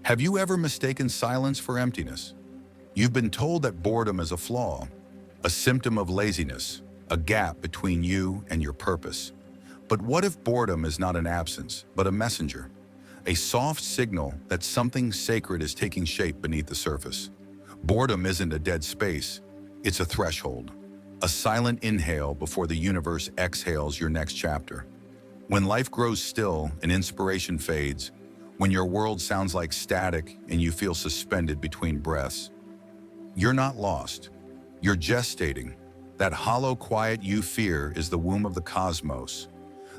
Have you ever mistaken silence for emptiness? You've been told that boredom is a flaw, a symptom of laziness, a gap between you and your purpose. But what if boredom is not an absence, but a messenger? A soft signal that something sacred is taking shape beneath the surface. Boredom isn't a dead space, it's a threshold. A silent inhale before the universe exhales your next chapter. When life grows still and inspiration fades, when your world sounds like static and you feel suspended between breaths, you're not lost. You're gestating. That hollow quiet you fear is the womb of the cosmos.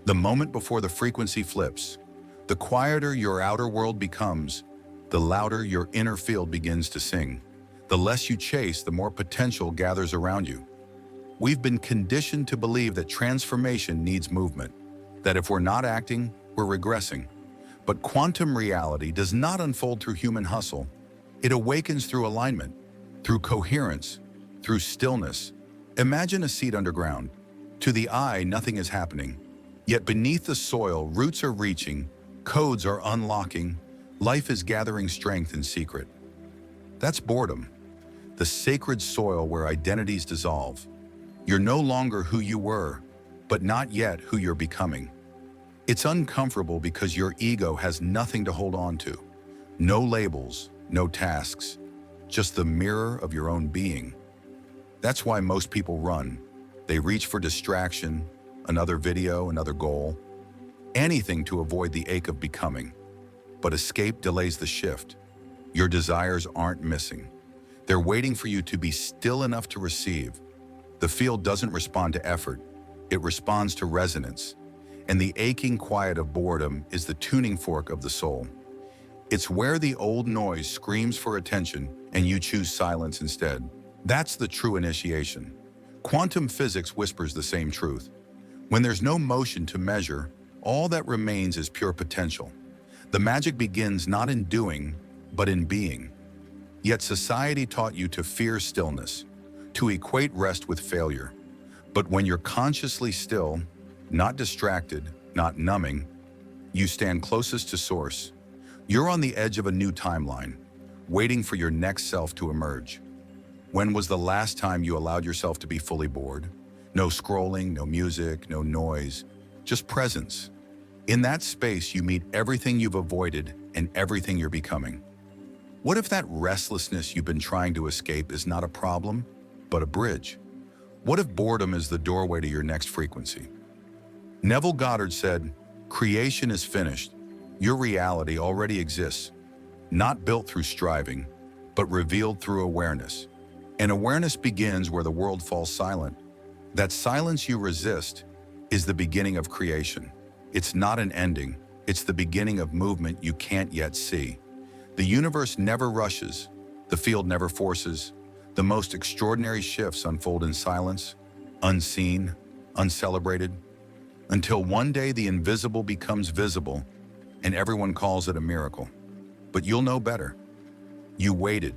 The moment before the frequency flips, the quieter your outer world becomes, the louder your inner field begins to sing. The less you chase, the more potential gathers around you. We've been conditioned to believe that transformation needs movement, that if we're not acting, we're regressing. But quantum reality does not unfold through human hustle. It awakens through alignment, through coherence, through stillness. Imagine a seed underground. To the eye, nothing is happening. Yet beneath the soil, roots are reaching, codes are unlocking, life is gathering strength in secret. That's boredom, the sacred soil where identities dissolve. You're no longer who you were, but not yet who you're becoming. It's uncomfortable because your ego has nothing to hold on to. No labels, no tasks, just the mirror of your own being. That's why most people run. They reach for distraction, another video, another goal, anything to avoid the ache of becoming. But escape delays the shift. Your desires aren't missing. They're waiting for you to be still enough to receive. The field doesn't respond to effort, it responds to resonance. And the aching quiet of boredom is the tuning fork of the soul. It's where the old noise screams for attention and you choose silence instead. That's the true initiation. Quantum physics whispers the same truth. When there's no motion to measure, all that remains is pure potential. The magic begins not in doing, but in being. Yet society taught you to fear stillness, to equate rest with failure. But when you're consciously still, not distracted, not numbing, you stand closest to source. You're on the edge of a new timeline, waiting for your next self to emerge. When was the last time you allowed yourself to be fully bored? No scrolling, no music, no noise, just presence. In that space, you meet everything you've avoided and everything you're becoming. What if that restlessness you've been trying to escape is not a problem, but a bridge? What if boredom is the doorway to your next frequency? Neville Goddard said, "Creation is finished. Your reality already exists, not built through striving, but revealed through awareness. And awareness begins where the world falls silent. That silence you resist is the beginning of creation. It's not an ending, it's the beginning of movement you can't yet see. The universe never rushes, the field never forces. The most extraordinary shifts unfold in silence, unseen, uncelebrated, until one day the invisible becomes visible and everyone calls it a miracle. But you'll know better. You waited,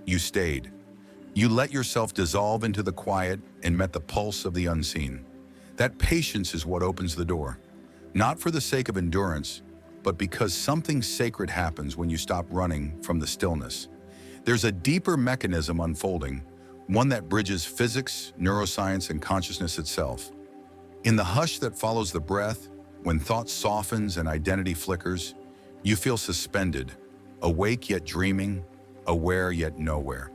you stayed. You let yourself dissolve into the quiet and met the pulse of the unseen. That patience is what opens the door, not for the sake of endurance, but because something sacred happens when you stop running from the stillness. There's a deeper mechanism unfolding, one that bridges physics, neuroscience, and consciousness itself. In the hush that follows the breath, when thought softens and identity flickers, you feel suspended, awake yet dreaming, aware yet nowhere.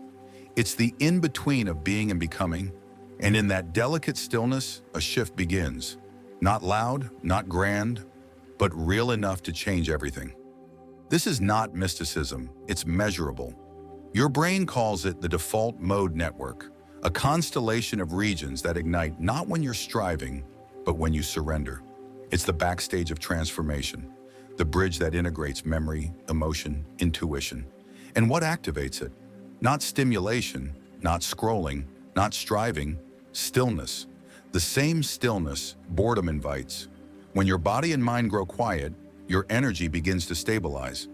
It's the in-between of being and becoming, and in that delicate stillness, a shift begins. Not loud, not grand, but real enough to change everything. This is not mysticism, it's measurable. Your brain calls it the default mode network, a constellation of regions that ignite not when you're striving, but when you surrender. It's the backstage of transformation, the bridge that integrates memory, emotion, intuition. And what activates it? Not stimulation, not scrolling, not striving, stillness. The same stillness boredom invites. When your body and mind grow quiet, your energy begins to stabilize.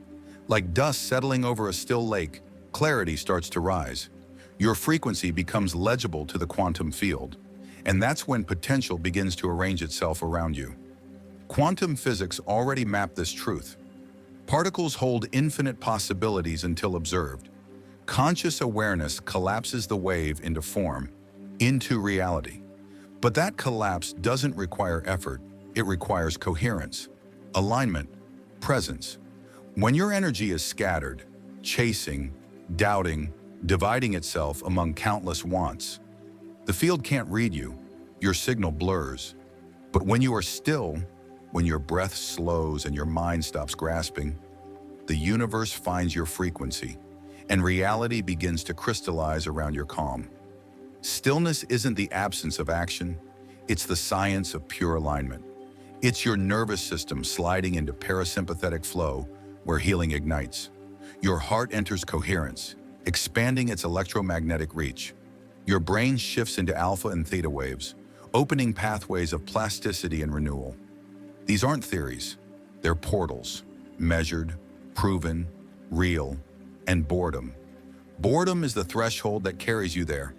Like dust settling over a still lake, clarity starts to rise. Your frequency becomes legible to the quantum field. And that's when potential begins to arrange itself around you. Quantum physics already mapped this truth. Particles hold infinite possibilities until observed. Conscious awareness collapses the wave into form, into reality. But that collapse doesn't require effort, it requires coherence, alignment, presence. When your energy is scattered, chasing, doubting, dividing itself among countless wants, the field can't read you, your signal blurs. But when you are still, when your breath slows and your mind stops grasping, the universe finds your frequency, and reality begins to crystallize around your calm. Stillness isn't the absence of action, it's the science of pure alignment. It's your nervous system sliding into parasympathetic flow where healing ignites. Your heart enters coherence, expanding its electromagnetic reach. Your brain shifts into alpha and theta waves, opening pathways of plasticity and renewal. These aren't theories, they're portals, measured, proven, real, and boredom. Boredom is the threshold that carries you there.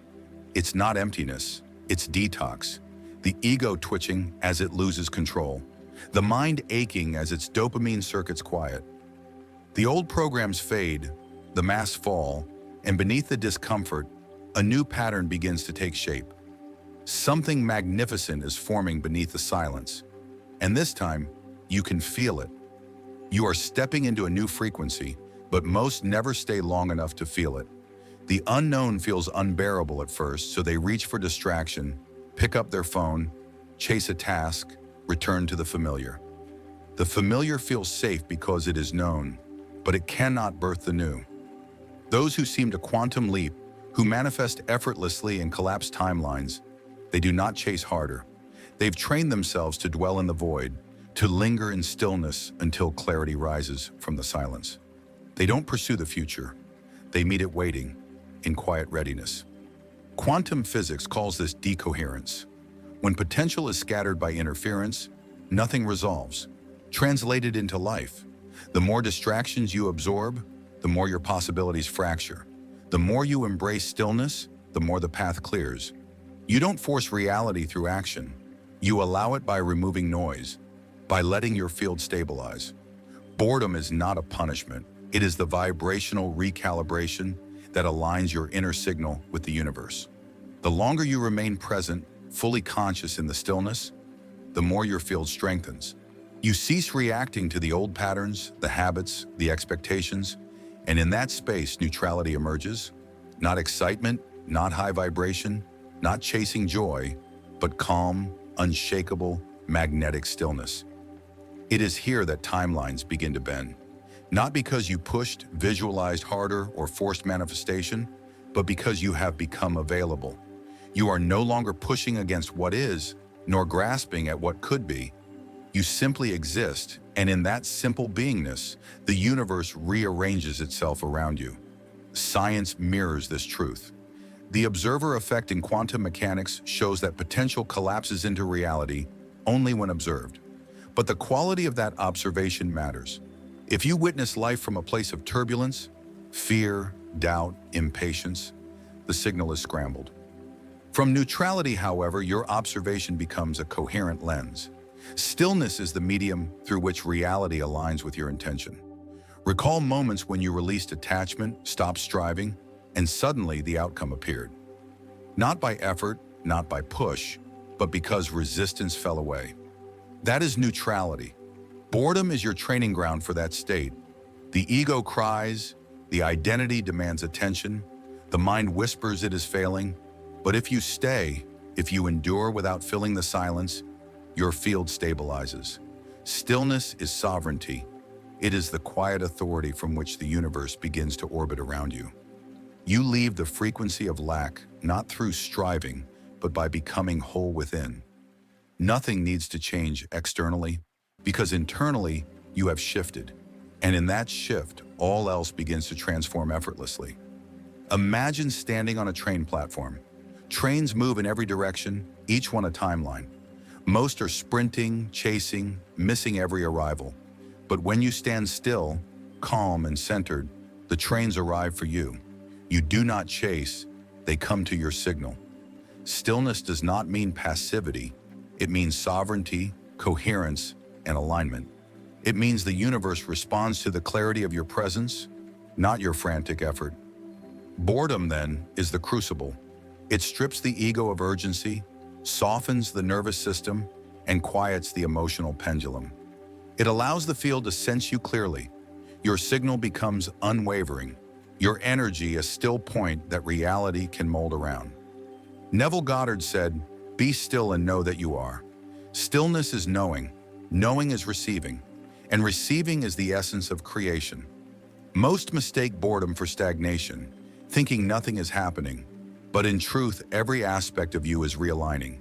It's not emptiness, it's detox. The ego twitching as it loses control. The mind aching as its dopamine circuits quiet. The old programs fade, the masks fall, and beneath the discomfort, a new pattern begins to take shape. Something magnificent is forming beneath the silence. And this time, you can feel it. You are stepping into a new frequency, but most never stay long enough to feel it. The unknown feels unbearable at first, so they reach for distraction, pick up their phone, chase a task, return to the familiar. The familiar feels safe because it is known, but it cannot birth the new. Those who seem to quantum leap, who manifest effortlessly and collapse timelines, they do not chase harder. They've trained themselves to dwell in the void, to linger in stillness until clarity rises from the silence. They don't pursue the future. They meet it waiting, in quiet readiness. Quantum physics calls this decoherence. When potential is scattered by interference, nothing resolves. Translated into life, the more distractions you absorb, the more your possibilities fracture. The more you embrace stillness, the more the path clears. You don't force reality through action. You allow it by removing noise, by letting your field stabilize. Boredom is not a punishment. It is the vibrational recalibration that aligns your inner signal with the universe. The longer you remain present, fully conscious in the stillness, the more your field strengthens. You cease reacting to the old patterns, the habits, the expectations, and in that space, neutrality emerges. Not excitement, not high vibration, not chasing joy, but calm, unshakable, magnetic stillness. It is here that timelines begin to bend. Not because you pushed, visualized harder, or forced manifestation, but because you have become available. You are no longer pushing against what is, nor grasping at what could be. You simply exist, and in that simple beingness, the universe rearranges itself around you. Science mirrors this truth. The observer effect in quantum mechanics shows that potential collapses into reality only when observed. But the quality of that observation matters. If you witness life from a place of turbulence, fear, doubt, impatience, the signal is scrambled. From neutrality, however, your observation becomes a coherent lens. Stillness is the medium through which reality aligns with your intention. Recall moments when you released attachment, stopped striving, and suddenly the outcome appeared. Not by effort, not by push, but because resistance fell away. That is neutrality. Boredom is your training ground for that state. The ego cries, the identity demands attention, the mind whispers it is failing. But if you stay, if you endure without filling the silence, your field stabilizes. Stillness is sovereignty. It is the quiet authority from which the universe begins to orbit around you. You leave the frequency of lack, not through striving, but by becoming whole within. Nothing needs to change externally, because internally you have shifted. And in that shift, all else begins to transform effortlessly. Imagine standing on a train platform. Trains move in every direction, each one a timeline. Most are sprinting, chasing, missing every arrival. But when you stand still, calm and centered, the trains arrive for you. You do not chase, they come to your signal. Stillness does not mean passivity. It means sovereignty, coherence, and alignment. It means the universe responds to the clarity of your presence, not your frantic effort. Boredom, then, is the crucible. It strips the ego of urgency, softens the nervous system, and quiets the emotional pendulum. It allows the field to sense you clearly. Your signal becomes unwavering, your energy a still point that reality can mold around. Neville Goddard said, "Be still and know that you are." Stillness is knowing, knowing is receiving, and receiving is the essence of creation. Most mistake boredom for stagnation, thinking nothing is happening, but in truth, every aspect of you is realigning.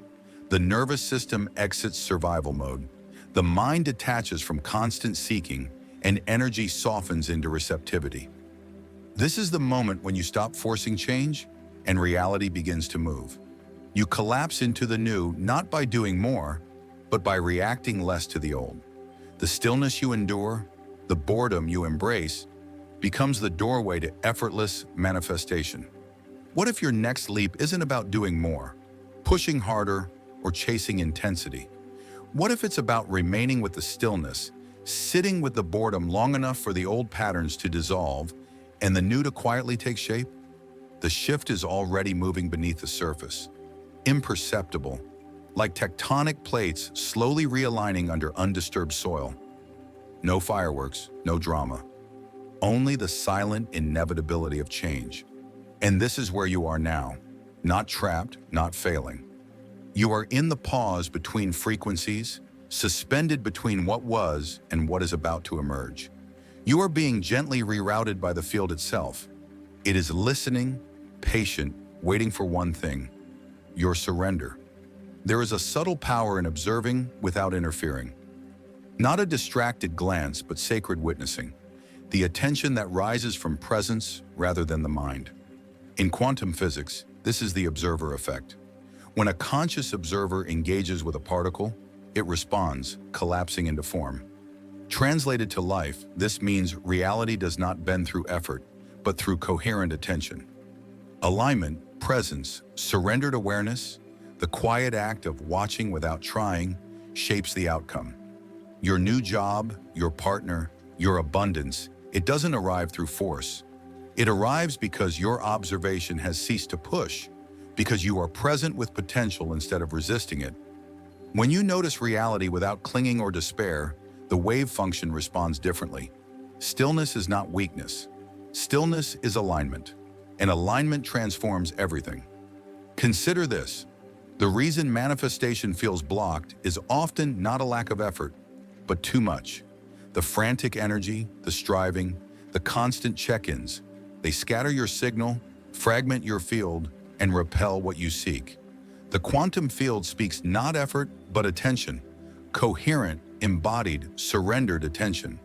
The nervous system exits survival mode. The mind detaches from constant seeking, and energy softens into receptivity. This is the moment when you stop forcing change and reality begins to move. You collapse into the new not by doing more, but by reacting less to the old. The stillness you endure, the boredom you embrace, becomes the doorway to effortless manifestation. What if your next leap isn't about doing more, pushing harder, or chasing intensity? What if it's about remaining with the stillness, sitting with the boredom long enough for the old patterns to dissolve and the new to quietly take shape? The shift is already moving beneath the surface, imperceptible, like tectonic plates slowly realigning under undisturbed soil. No fireworks, no drama, only the silent inevitability of change. And this is where you are now, not trapped, not failing. You are in the pause between frequencies, suspended between what was and what is about to emerge. You are being gently rerouted by the field itself. It is listening, patient, waiting for one thing: your surrender. There is a subtle power in observing without interfering. Not a distracted glance, but sacred witnessing. The attention that rises from presence rather than the mind. In quantum physics, this is the observer effect. When a conscious observer engages with a particle, it responds, collapsing into form. Translated to life, this means reality does not bend through effort, but through coherent attention. Alignment, presence, surrendered awareness, the quiet act of watching without trying, shapes the outcome. Your new job, your partner, your abundance, it doesn't arrive through force. It arrives because your observation has ceased to push, because you are present with potential instead of resisting it. When you notice reality without clinging or despair, the wave function responds differently. Stillness is not weakness. Stillness is alignment, and alignment transforms everything. Consider this. The reason manifestation feels blocked is often not a lack of effort, but too much. The frantic energy, the striving, the constant check-ins, they scatter your signal, fragment your field, and repel what you seek. The quantum field speaks not effort, but attention. Coherent, embodied, surrendered attention.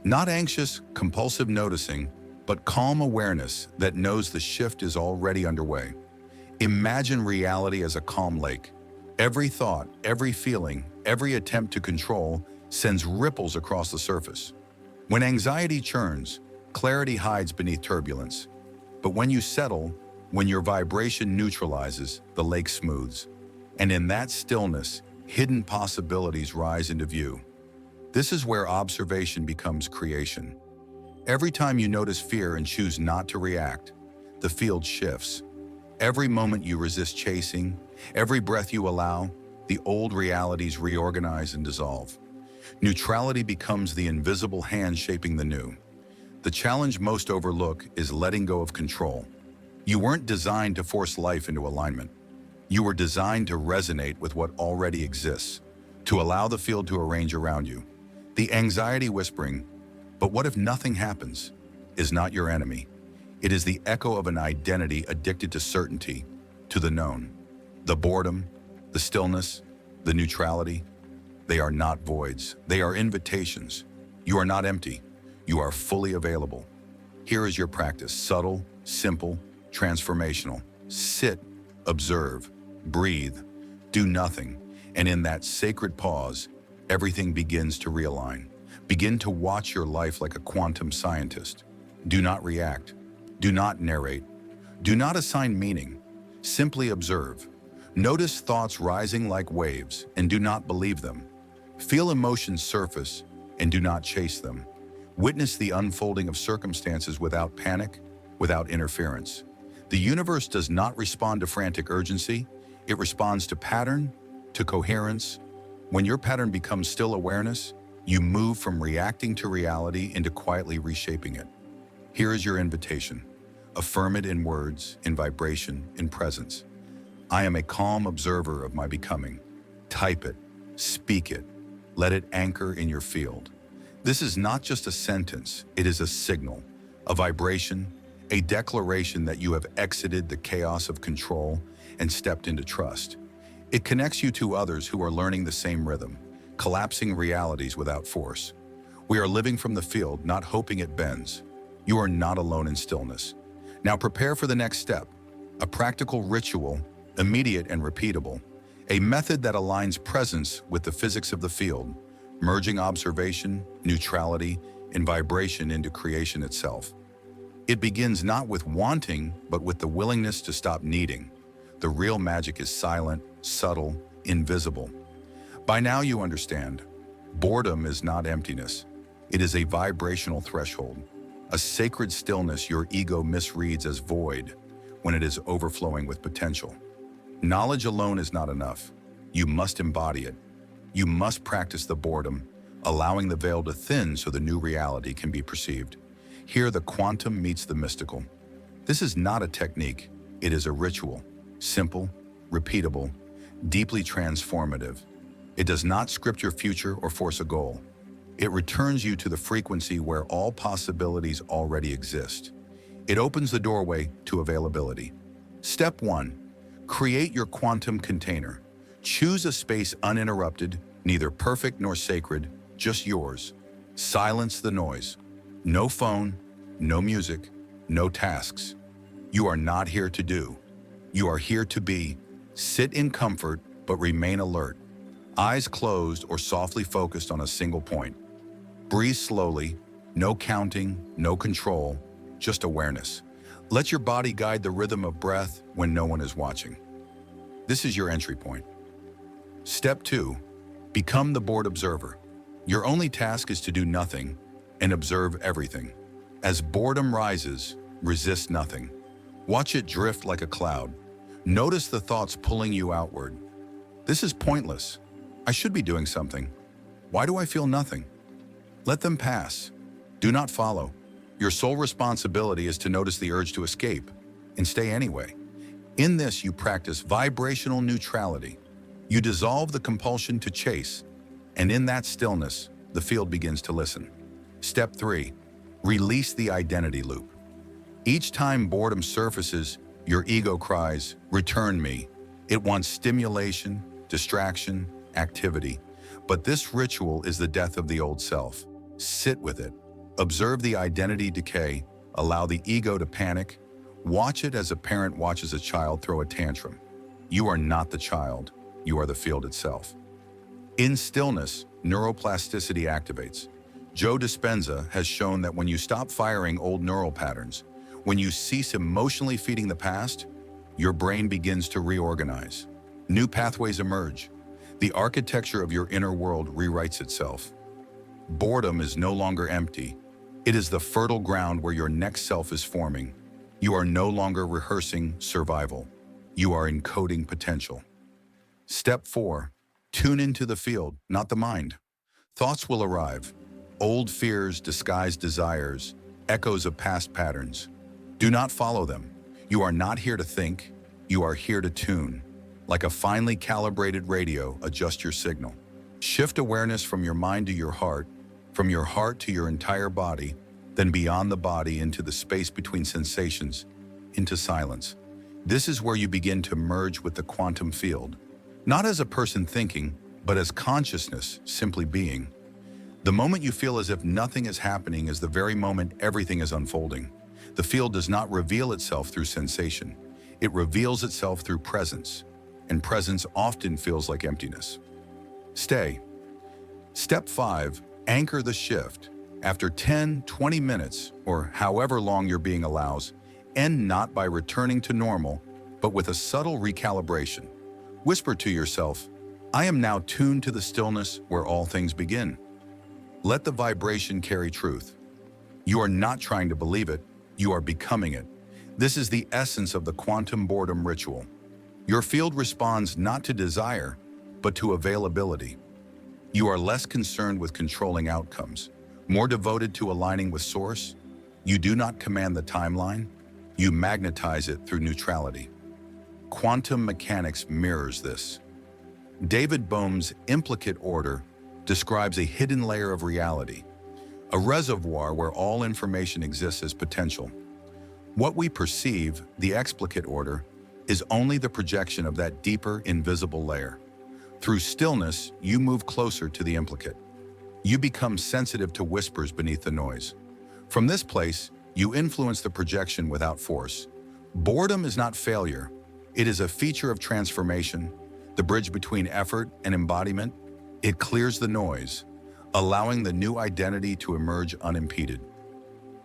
Not anxious, compulsive noticing, but calm awareness that knows the shift is already underway. Imagine reality as a calm lake. Every thought, every feeling, every attempt to control sends ripples across the surface. When anxiety churns, clarity hides beneath turbulence. But when you settle, when your vibration neutralizes, the lake smooths. And in that stillness, hidden possibilities rise into view. This is where observation becomes creation. Every time you notice fear and choose not to react, the field shifts. Every moment you resist chasing, every breath you allow, the old realities reorganize and dissolve. Neutrality becomes the invisible hand shaping the new. The challenge most overlook is letting go of control. You weren't designed to force life into alignment. You were designed to resonate with what already exists, to allow the field to arrange around you. The anxiety whispering, "But what if nothing happens?" is not your enemy. It is the echo of an identity addicted to certainty, to the known. The boredom, the stillness, the neutrality, they are not voids, they are invitations. You are not empty, you are fully available. Here is your practice, subtle, simple, transformational. Sit, observe, breathe, do nothing, and in that sacred pause, everything begins to realign. Begin to watch your life like a quantum scientist. Do not react. Do not narrate. Do not assign meaning. Simply observe. Notice thoughts rising like waves and do not believe them. Feel emotions surface, and do not chase them. Witness the unfolding of circumstances without panic, without interference. The universe does not respond to frantic urgency. It responds to pattern, to coherence. When your pattern becomes still awareness, you move from reacting to reality into quietly reshaping it. Here is your invitation. Affirm it in words, in vibration, in presence. I am a calm observer of my becoming. Type it, speak it, let it anchor in your field. This is not just a sentence, it is a signal, a vibration, a declaration that you have exited the chaos of control and stepped into trust. It connects you to others who are learning the same rhythm, collapsing realities without force. We are living from the field, not hoping it bends. You are not alone in stillness. Now prepare for the next step, a practical ritual, immediate and repeatable, a method that aligns presence with the physics of the field, merging observation, neutrality, and vibration into creation itself. It begins not with wanting, but with the willingness to stop needing. The real magic is silent, subtle, invisible. By now you understand, boredom is not emptiness. It is a vibrational threshold, a sacred stillness your ego misreads as void when it is overflowing with potential. Knowledge alone is not enough. You must embody it. You must practice the boredom, allowing the veil to thin so the new reality can be perceived. Here the quantum meets the mystical. This is not a technique, it is a ritual. Simple, repeatable, deeply transformative. It does not script your future or force a goal. It returns you to the frequency where all possibilities already exist. It opens the doorway to availability. Step 1. Create your quantum container. Choose a space uninterrupted, neither perfect nor sacred, just yours. Silence the noise. No phone, no music, no tasks. You are not here to do. You are here to be. Sit in comfort, but remain alert. Eyes closed or softly focused on a single point. Breathe slowly, no counting, no control, just awareness. Let your body guide the rhythm of breath when no one is watching. This is your entry point. Step 2, become the bored observer. Your only task is to do nothing and observe everything. As boredom rises, resist nothing. Watch it drift like a cloud. Notice the thoughts pulling you outward. This is pointless. I should be doing something. Why do I feel nothing? Let them pass. Do not follow. Your sole responsibility is to notice the urge to escape and stay anyway. In this, you practice vibrational neutrality. You dissolve the compulsion to chase, and in that stillness, the field begins to listen. Step 3, release the identity loop. Each time boredom surfaces, your ego cries, "Return me." It wants stimulation, distraction, activity. But this ritual is the death of the old self. Sit with it. Observe the identity decay. Allow the ego to panic. Watch it as a parent watches a child throw a tantrum. You are not the child. You are the field itself. In stillness, neuroplasticity activates. Joe Dispenza has shown that when you stop firing old neural patterns, when you cease emotionally feeding the past, your brain begins to reorganize. New pathways emerge. The architecture of your inner world rewrites itself. Boredom is no longer empty. It is the fertile ground where your next self is forming. You are no longer rehearsing survival. You are encoding potential. Step 4, tune into the field, not the mind. Thoughts will arrive. Old fears, disguised desires, echoes of past patterns. Do not follow them. You are not here to think. You are here to tune. Like a finely calibrated radio, adjust your signal. Shift awareness from your mind to your heart, from your heart to your entire body, then beyond the body into the space between sensations, into silence. This is where you begin to merge with the quantum field, not as a person thinking, but as consciousness simply being. The moment you feel as if nothing is happening is the very moment everything is unfolding. The field does not reveal itself through sensation. It reveals itself through presence, and presence often feels like emptiness. Stay. Step 5, anchor the shift. After 10, 20 minutes, or however long your being allows, end not by returning to normal, but with a subtle recalibration. Whisper to yourself, I am now tuned to the stillness where all things begin. Let the vibration carry truth. You are not trying to believe it, you are becoming it. This is the essence of the quantum boredom ritual. Your field responds not to desire, but to availability. You are less concerned with controlling outcomes, more devoted to aligning with source. You do not command the timeline, you magnetize it through neutrality. Quantum mechanics mirrors this. David Bohm's implicate order describes a hidden layer of reality, a reservoir where all information exists as potential. What we perceive, the explicate order, is only the projection of that deeper, invisible layer. Through stillness, you move closer to the implicate. You become sensitive to whispers beneath the noise. From this place, you influence the projection without force. Boredom is not failure. It is a feature of transformation, the bridge between effort and embodiment. It clears the noise, allowing the new identity to emerge unimpeded.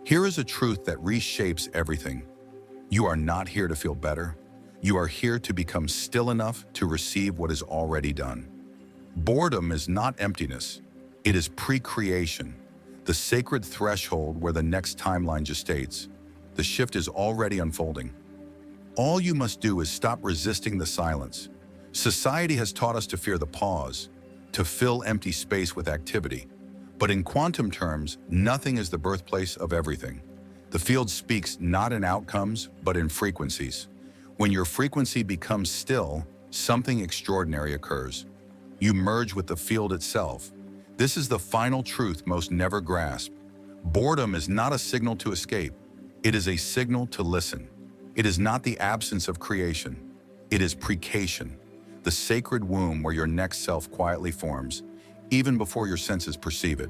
Here is a truth that reshapes everything. You are not here to feel better. You are here to become still enough to receive what is already done. Boredom is not emptiness. It is pre-creation, the sacred threshold where the next timeline gestates. The shift is already unfolding. All you must do is stop resisting the silence. Society has taught us to fear the pause, to fill empty space with activity. But in quantum terms, nothing is the birthplace of everything. The field speaks not in outcomes, but in frequencies. When your frequency becomes still, something extraordinary occurs. You merge with the field itself. This is the final truth most never grasp. Boredom is not a signal to escape. It is a signal to listen. It is not the absence of creation. It is precation, the sacred womb where your next self quietly forms, even before your senses perceive it.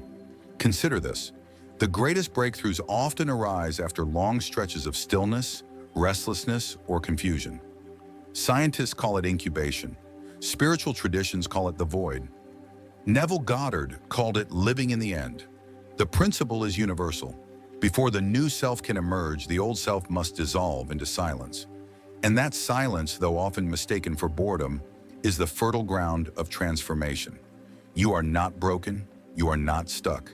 Consider this. The greatest breakthroughs often arise after long stretches of stillness, restlessness, or confusion. Scientists call it incubation. Spiritual traditions call it the void. Neville Goddard called it living in the end. The principle is universal. Before the new self can emerge, the old self must dissolve into silence. And that silence, though often mistaken for boredom, is the fertile ground of transformation. You are not broken. You are not stuck.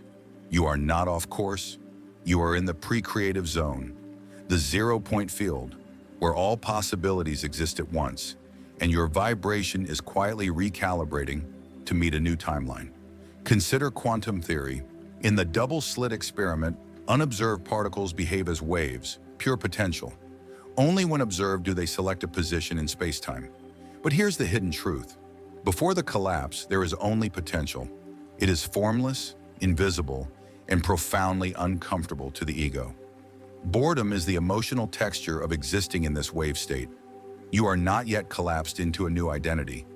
You are not off course. You are in the pre-creative zone, the 0-point field, where all possibilities exist at once, and your vibration is quietly recalibrating to meet a new timeline. Consider quantum theory. In the double-slit experiment, unobserved particles behave as waves, pure potential. Only when observed do they select a position in space-time. But here's the hidden truth. Before the collapse, there is only potential. It is formless, invisible, and profoundly uncomfortable to the ego. Boredom is the emotional texture of existing in this wave state. You are not yet collapsed into a new identity,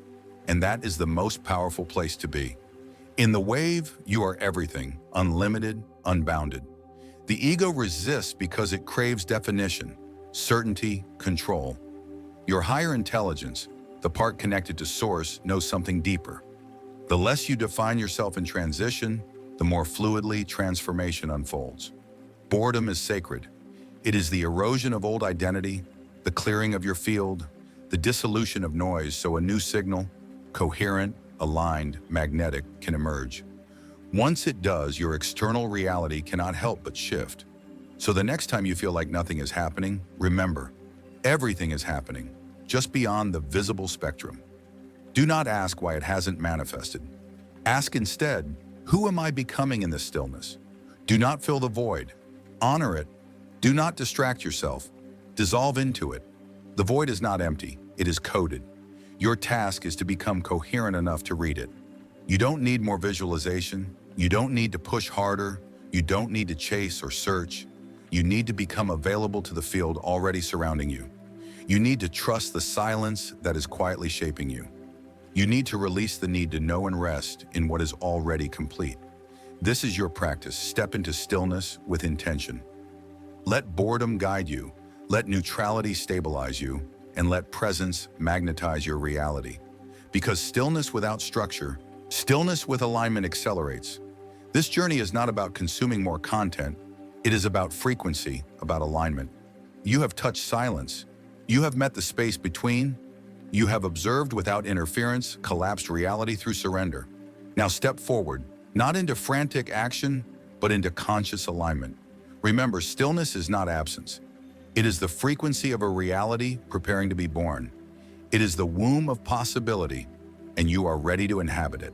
and that is the most powerful place to be. In the wave, you are everything, unlimited, unbounded. The ego resists because it craves definition, certainty, control. Your higher intelligence, the part connected to source, knows something deeper. The less you define yourself in transition, the more fluidly transformation unfolds. Boredom is sacred. It is the erosion of old identity, the clearing of your field, the dissolution of noise so a new signal, coherent, aligned, magnetic, can emerge. Once it does, your external reality cannot help but shift. So the next time you feel like nothing is happening, remember, everything is happening, just beyond the visible spectrum. Do not ask why it hasn't manifested. Ask instead, who am I becoming in this stillness? Do not fill the void. Honor it. Do not distract yourself. Dissolve into it. The void is not empty. It is coded. Your task is to become coherent enough to read it. You don't need more visualization. You don't need to push harder. You don't need to chase or search. You need to become available to the field already surrounding you. You need to trust the silence that is quietly shaping you. You need to release the need to know and rest in what is already complete. This is your practice. Step into stillness with intention. Let boredom guide you. Let neutrality stabilize you. And let presence magnetize your reality. Because stillness without structure, stillness with alignment accelerates. This journey is not about consuming more content. It is about frequency, about alignment. You have touched silence. You have met the space between. You have observed without interference, collapsed reality through surrender. Now step forward. not into frantic action, but into conscious alignment. Remember, stillness is not absence. It is the frequency of a reality preparing to be born. It is the womb of possibility, and you are ready to inhabit it.